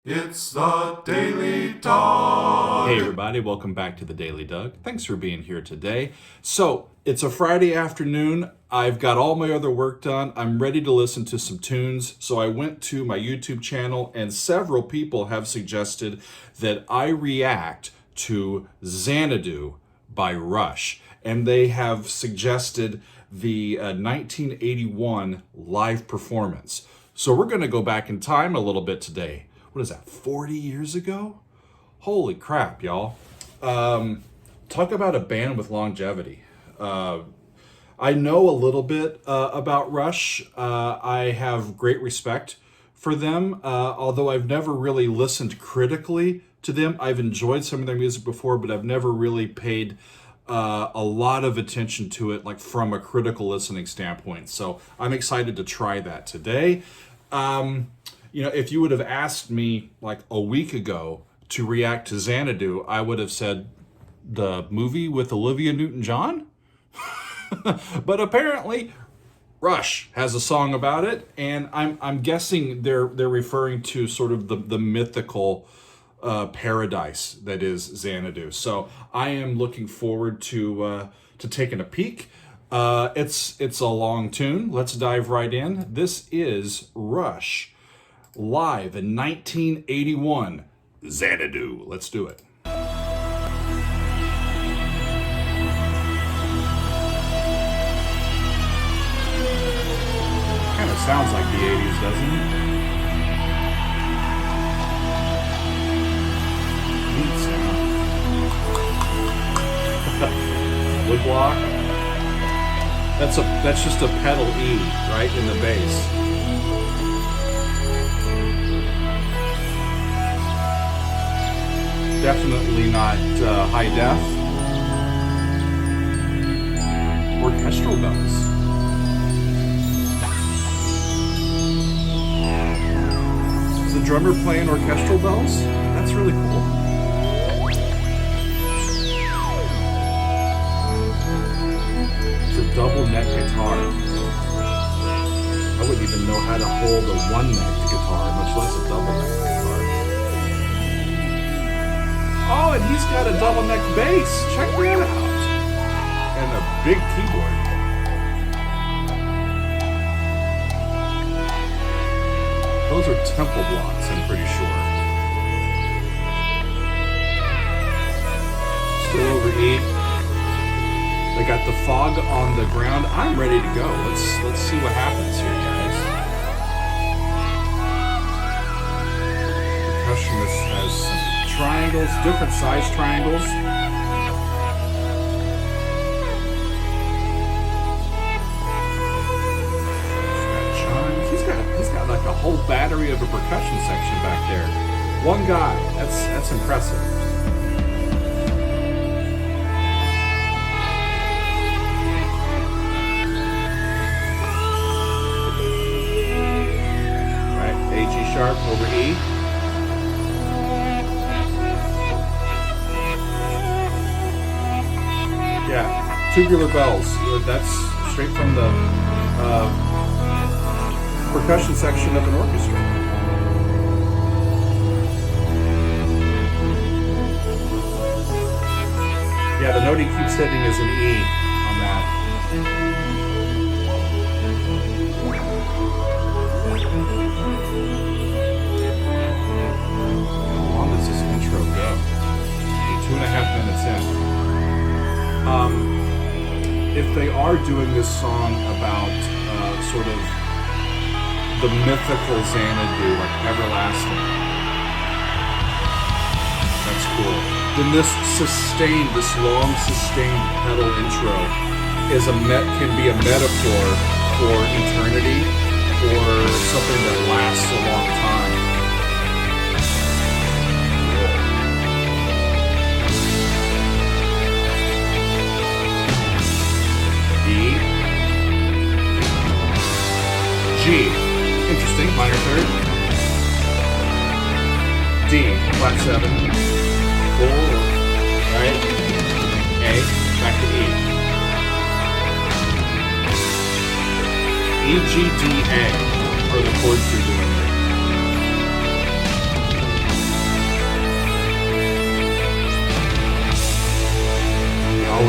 It's the Daily Dog. Hey everybody, welcome back to the Daily Doug. Thanks for being here today. So, it's a Friday afternoon. I've got all my other work done. I'm ready to listen to some tunes. So I went to my YouTube channel and several people have suggested that I react to Xanadu by Rush. And they have suggested the 1981 live performance. So we're going to go back in time a little bit today. What is that, 40 years ago? Holy crap, y'all. Talk about a band with longevity. I know a little bit about Rush. I have great respect for them, although I've never really listened critically to them. I've enjoyed some of their music before, but I've never really paid a lot of attention to it, like from a critical listening standpoint. So I'm excited to try that today. If you would have asked me like a week ago to react to Xanadu, I would have said the movie with Olivia Newton-John. But apparently, Rush has a song about it, and I'm guessing they're referring to sort of the mythical paradise that is Xanadu. So I am looking forward to taking a peek. It's a long tune. Let's dive right in. This is Rush live in 1981. Xanadu. Let's do it. Kind of sounds like the 80s, doesn't it? Neat sound. Wood block. That's just a pedal E, right, in the bass. Definitely not high def. Orchestral bells. Is the drummer playing orchestral bells? That's really cool. It's a double neck guitar. I wouldn't even know how to hold a one-necked guitar, much less a double-necked guitar. Oh, and he's got a double-neck bass. Check that out. And a big keyboard. Those are temple blocks, I'm pretty sure. Still over E. They got the fog on the ground. I'm ready to go. Let's see what happens here, guys. Percussionist has some triangles, different size triangles. He's got like a whole battery of a percussion section back there. One guy. That's impressive. Right, A G sharp over E. Yeah, tubular bells. That's straight from the percussion section of an orchestra. Yeah, the note he keeps hitting is an E on that. How long does this intro go? 2.5 minutes in. If they are doing this song about sort of the mythical Xanadu, like everlasting, that's cool. Then this long sustained pedal intro can be a metaphor for eternity or something that lasts a long time. G. Interesting, minor third. D, flat 7. Cool, right? A, back to E. E, G, D, A are the chords you're doing there.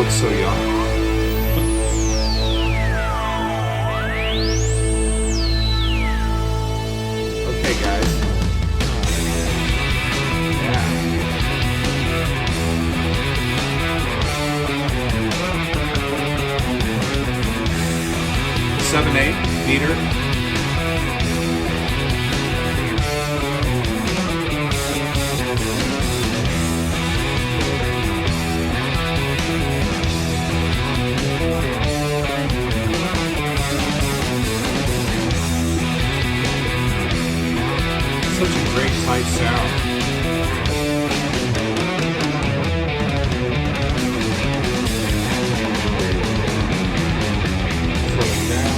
look so young. Okay, guys. Yeah. 7/8 meter. Such a great tight sound. Slow it down.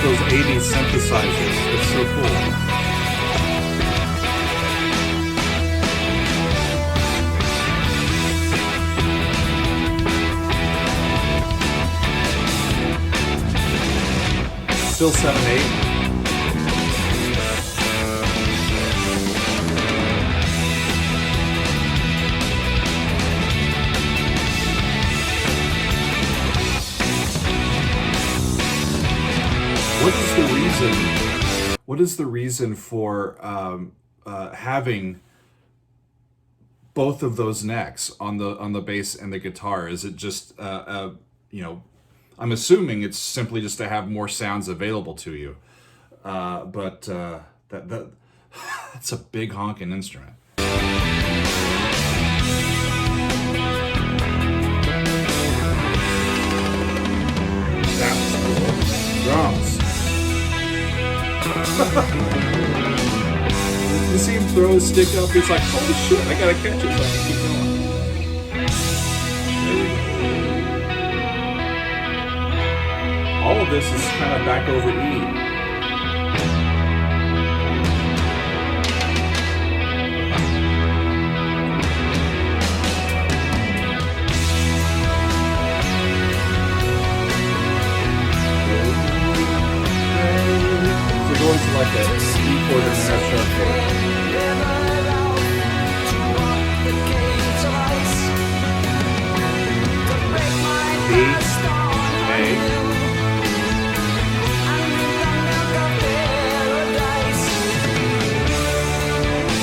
Those 80s synthesizers. It's so cool. Still 7/8. What is the reason for having both of those necks on the bass and the guitar? Is it just you know? I'm assuming it's simply just to have more sounds available to you. But that's a big honking instrument. That's cool. Drums. You see him throw his stick up, he's like, holy shit, I gotta catch it so I can keep going. There we go. All of this is kind of back over E. Going to like a E chord and a sharp chord. B, A,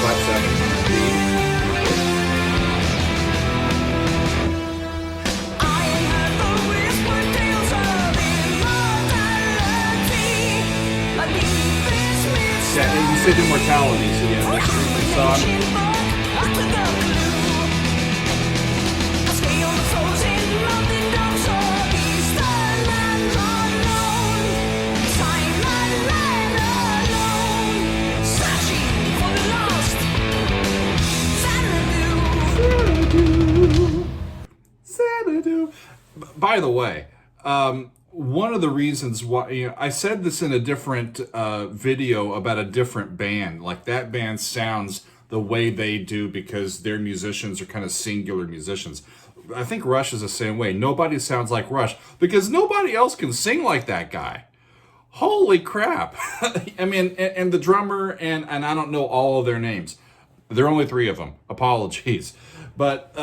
5/7, B. Yeah, you said immortality, so yeah, that's a song. Xanadu. By the way, one of the reasons why, I said this in a different video about a different band. Like, that band sounds the way they do because their musicians are kind of singular musicians. I think Rush is the same way. Nobody sounds like Rush because nobody else can sing like that guy. Holy crap. I mean, and the drummer, and I don't know all of their names. There are only 3 of them. Apologies. But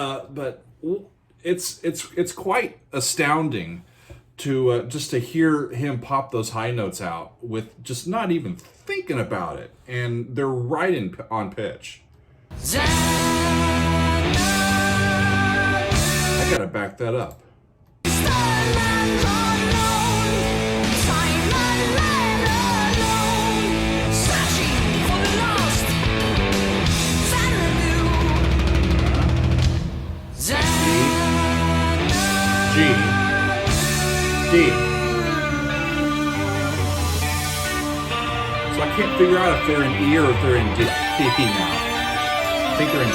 it's quite astounding to just to hear him pop those high notes out with just not even thinking about it, and they're right on pitch. I gotta back that up. G, D. So I can't figure out if they're in E or if they're in D now. I think they're in G.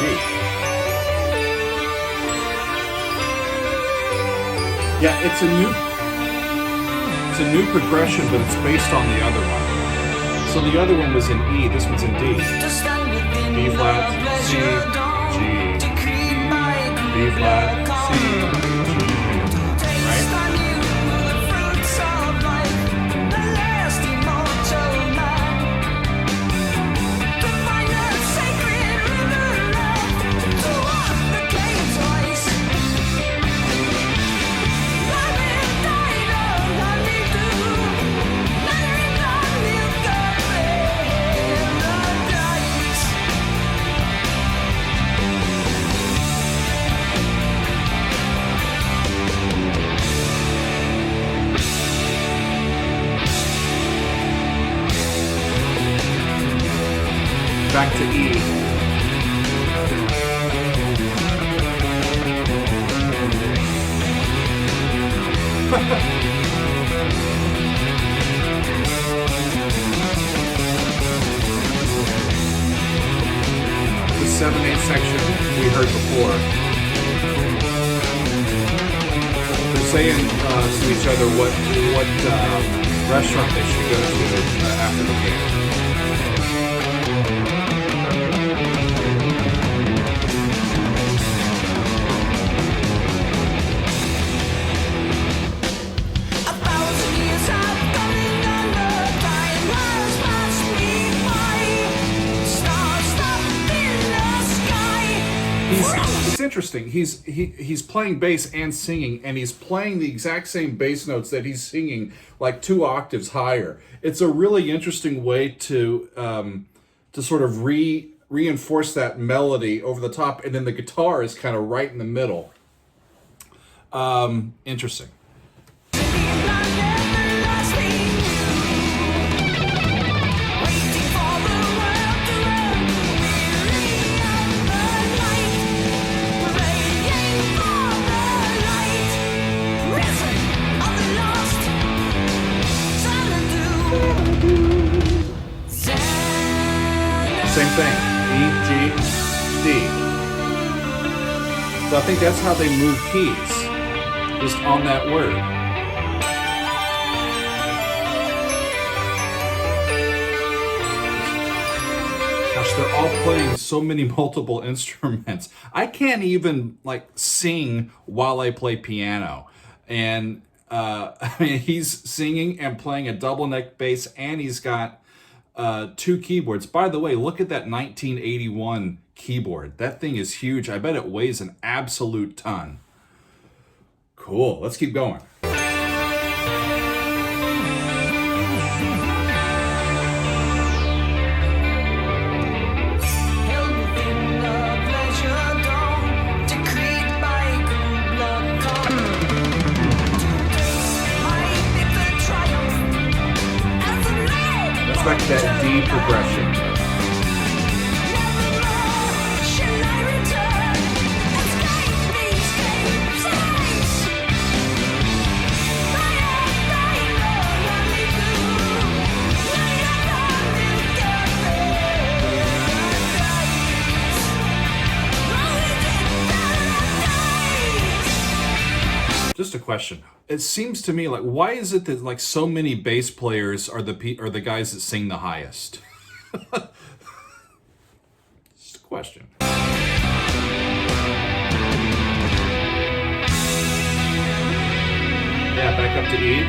Yeah, it's a new progression, but it's based on the other one. So the other one was in E, this one's in D. B flat, C, G, B flat, C. Back to E. The 7/8 section we heard before. They're saying to each other what restaurant they should go to after the game. It's interesting. He's playing bass and singing, and he's playing the exact same bass notes that he's singing, like 2 octaves higher. It's a really interesting way to sort of reinforce that melody over the top, and then the guitar is kind of right in the middle. Interesting. Same thing, E, G, D. So I think that's how they move keys, just on that word. Gosh, they're all playing so many multiple instruments. I can't even like sing while I play piano. And I mean, he's singing and playing a double neck bass, and he's got 2 keyboards. By the way, look at that 1981 keyboard. That thing is huge. I bet it weighs an absolute ton. Cool. Let's keep going. Back to that D progression. Just a question. It seems to me like, why is it that like so many bass players are the guys that sing the highest? Just a question. Yeah, back up to E.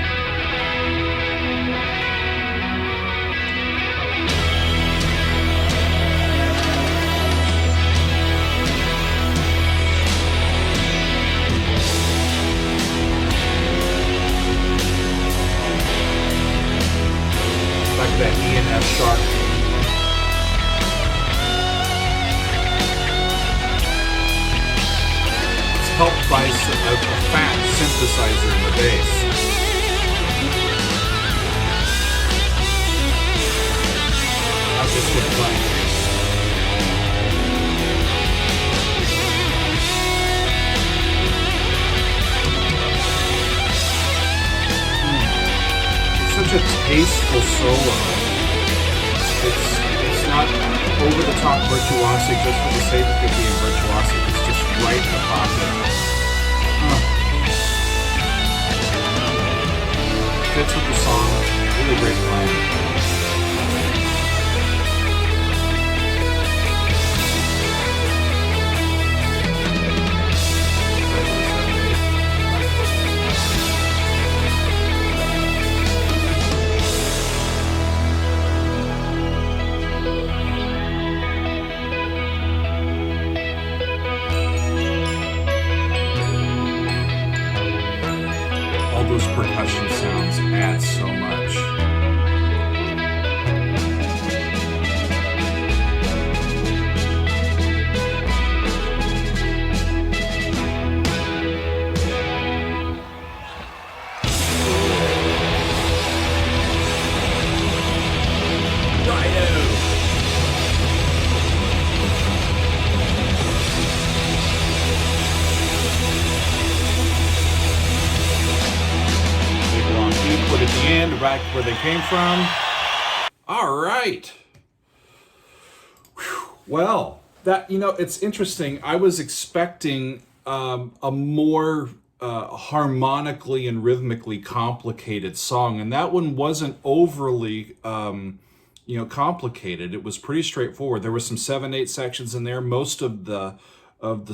That E and F sharp. It's helped by a fat synthesizer in the bass. I'll just get playing. Such a tasteful solo. It's not over the top virtuosic just for the sake of being virtuosic. It's just right in the pocket. Fits with the song. Really great playing. back where they came from. All right. Whew. Well, that, it's interesting. I was expecting a more harmonically and rhythmically complicated song, and that one wasn't overly complicated. It was pretty straightforward. There were some 7/8 sections in there. Most of the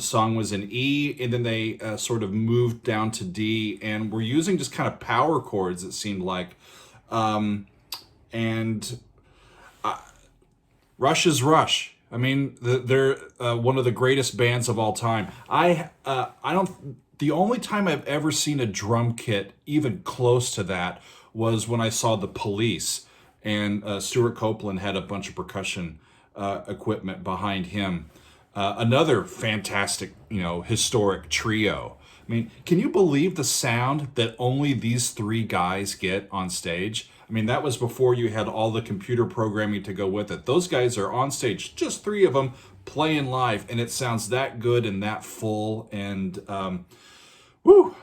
song was in E, and then they sort of moved down to D, and were using just kind of power chords, it seemed like. And Rush is Rush. I mean, they're one of the greatest bands of all time. I don't. The only time I've ever seen a drum kit even close to that was when I saw The Police, and Stuart Copeland had a bunch of percussion equipment behind him. Another fantastic, historic trio. I mean, can you believe the sound that only these three guys get on stage? I mean, that was before you had all the computer programming to go with it. Those guys are on stage, just three of them, playing live, and it sounds that good and that full. And, woo!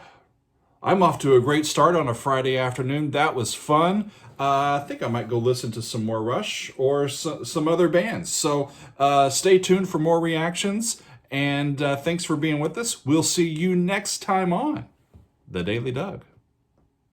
I'm off to a great start on a Friday afternoon. That was fun. I think I might go listen to some more Rush or some other bands. So stay tuned for more reactions. And thanks for being with us. We'll see you next time on The Daily Doug.